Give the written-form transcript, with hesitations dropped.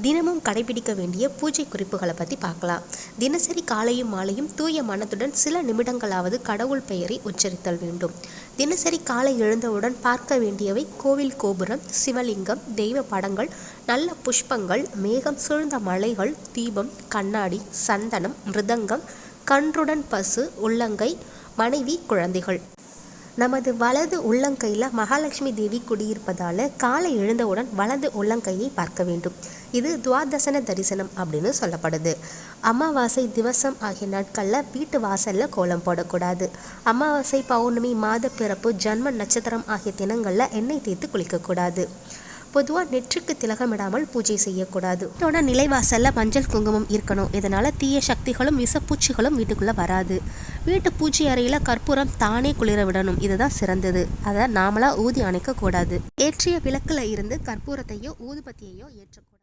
தினமும் கடைபிடிக்க வேண்டிய பூஜை குறிப்புகளை பற்றி பார்க்கலாம். தினசரி காலையும் மாலையும் தூய மனத்துடன் சில நிமிடங்களாவது கடவுள் பெயரை உச்சரித்தல் வேண்டும். தினசரி காலை எழுந்தவுடன் பார்க்க வேண்டியவை கோவில் கோபுரம், சிவலிங்கம், தெய்வ படங்கள், நல்ல புஷ்பங்கள், மேகம் சூழ்ந்த மலைகள், தீபம், கண்ணாடி, சந்தனம், மிருதங்கம், கன்றுடன் பசு, உள்ளங்கை, மனைவி, குழந்தைகள். நமது வலது உள்ளங்கையில் மகாலட்சுமி தேவி குடியிருப்பதால் காலை எழுந்தவுடன் வலது உள்ளங்கையை பார்க்க வேண்டும். இது துவாதசன தரிசனம் அப்படின்னு சொல்லப்படுது. அமாவாசை திவசம் ஆகிய நாட்களில் வீட்டு வாசலில் கோலம் போடக்கூடாது. அமாவாசை, பௌர்ணமி, மாத பிறப்பு, ஜன்ம நட்சத்திரம் ஆகிய தினங்களில் எண்ணெய் தேய்த்து குளிக்கக்கூடாது. பொதுவாக நெற்றுக்கு திலகமிடாமல் பூஜை செய்யக்கூடாது. இதோட நிலைவாசலில் மஞ்சள் குங்குமம் இருக்கணும். இதனால் தீய சக்திகளும் விஷப்பூச்சிகளும் வீட்டுக்குள்ளே வராது. வீட்டு பூஜை அறையில் கற்பூரம் தானே குளிர விடணும். இதுதான் சிறந்தது. அதை நாமளாக ஊதி அணைக்கக்கூடாது. ஏற்றிய விளக்கில் இருந்து கற்பூரத்தையோ ஊதுபத்தியையோ ஏற்றக்கூடாது.